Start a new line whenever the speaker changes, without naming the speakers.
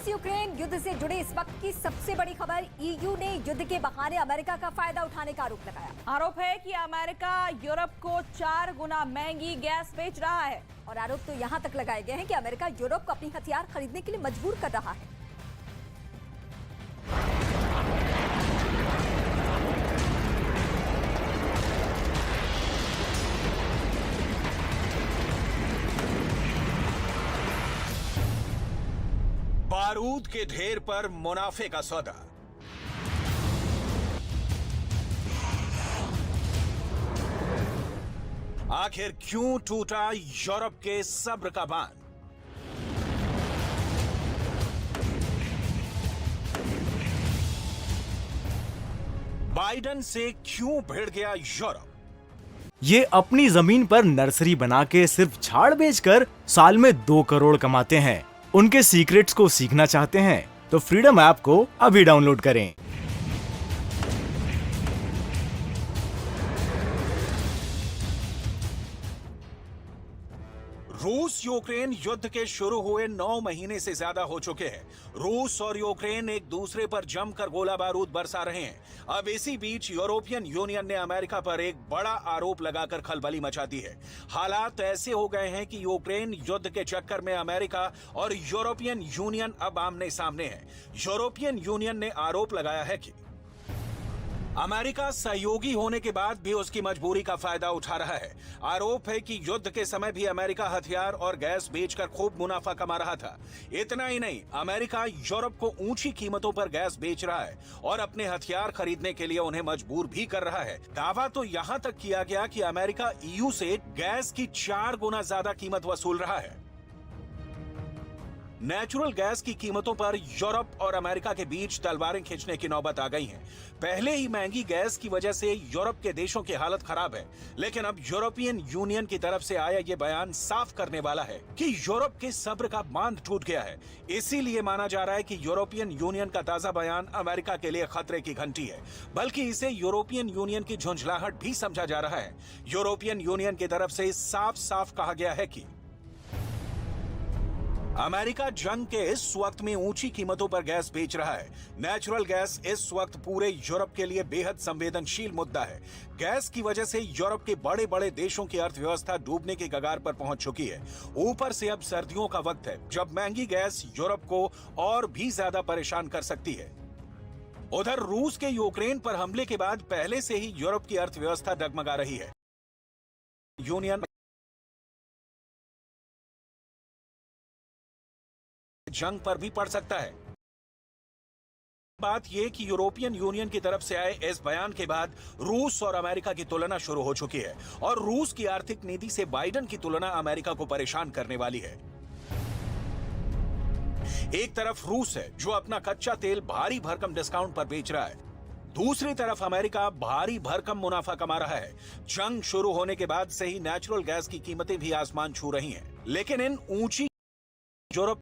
रूस यूक्रेन युद्ध से जुड़े इस वक्त की सबसे बड़ी खबर, ईयू ने युद्ध के बहाने अमेरिका का फायदा उठाने का आरोप लगाया।
आरोप है कि अमेरिका यूरोप को 4 गुना महंगी गैस बेच रहा है।
और आरोप तो यहां तक लगाए गए हैं कि अमेरिका यूरोप को अपनी हथियार खरीदने के लिए मजबूर कर रहा है।
बारूद के ढेर पर मुनाफे का सौदा। आखिर क्यों टूटा यूरोप के सब्र का बांध? बाइडेन से क्यों भिड़ गया यूरोप?
ये अपनी जमीन पर नर्सरी बना के सिर्फ झाड़ बेचकर साल में 2 करोड़ कमाते हैं। उनके सीक्रेट्स को सीखना चाहते हैं तो फ्रीडम ऐप को अभी डाउनलोड करें।
रूस यूक्रेन युद्ध के शुरू हुए 9 महीने से ज्यादा हो चुके हैं। रूस और यूक्रेन एक दूसरे पर जमकर गोला बारूद बरसा रहे हैं। अब इसी बीच यूरोपियन यूनियन ने अमेरिका पर एक बड़ा आरोप लगाकर खलबली मचा दी है। हालात ऐसे हो गए हैं कि यूक्रेन युद्ध के चक्कर में अमेरिका और यूरोपियन यूनियन अब आमने सामने है। यूरोपियन यूनियन ने आरोप लगाया है कि अमेरिका सहयोगी होने के बाद भी उसकी मजबूरी का फायदा उठा रहा है। आरोप है कि युद्ध के समय भी अमेरिका हथियार और गैस बेचकर खूब मुनाफा कमा रहा था। इतना ही नहीं, अमेरिका यूरोप को ऊंची कीमतों पर गैस बेच रहा है और अपने हथियार खरीदने के लिए उन्हें मजबूर भी कर रहा है। दावा तो यहां तक किया गया कि अमेरिका ईयू से गैस की 4 गुना ज्यादा कीमत वसूल रहा है। नेचुरल गैस की कीमतों पर यूरोप और अमेरिका के बीच तलवारें खींचने की नौबत आ गई है। पहले ही महंगी गैस की वजह से यूरोप के देशों की हालत खराब है, लेकिन अब यूरोपियन यूनियन की तरफ से आया ये बयान साफ करने वाला है कि यूरोप के सब्र का बांध टूट गया है। इसीलिए माना जा रहा है कि यूरोपियन यूनियन का ताजा बयान अमेरिका के लिए खतरे की घंटी है, बल्कि इसे यूरोपियन यूनियन की झुंझलाहट भी समझा जा रहा है। यूरोपियन यूनियन की तरफ से साफ साफ कहा गया है कि अमेरिका जंग के इस वक्त में ऊंची कीमतों पर गैस बेच रहा है। नेचुरल गैस इस वक्त पूरे यूरोप के लिए बेहद संवेदनशील मुद्दा है। गैस की वजह से यूरोप के बड़े बड़े देशों की अर्थव्यवस्था डूबने की कगार पर पहुंच चुकी है। ऊपर से अब सर्दियों का वक्त है, जब महंगी गैस यूरोप को और भी ज्यादा परेशान कर सकती है। उधर रूस के यूक्रेन पर हमले के बाद पहले से ही यूरोप की अर्थव्यवस्था डगमगा रही है। यूनियन जंग पर भी पड़ सकता है। बात यह कि यूरोपियन यूनियन की तरफ से आए इस बयान के बाद रूस और अमेरिका की तुलना शुरू हो चुकी है और रूस की आर्थिक नीति से बाइडेन की तुलना अमेरिका को परेशान करने वाली है। एक तरफ रूस है जो अपना कच्चा तेल भारी भरकम डिस्काउंट पर बेच रहा है, दूसरी तरफ अमेरिका भारी भरकम मुनाफा कमा रहा है। जंग शुरू होने के बाद से ही नेचुरल गैस की कीमतें भी आसमान छू रही हैं, लेकिन इन ऊंची यूरोप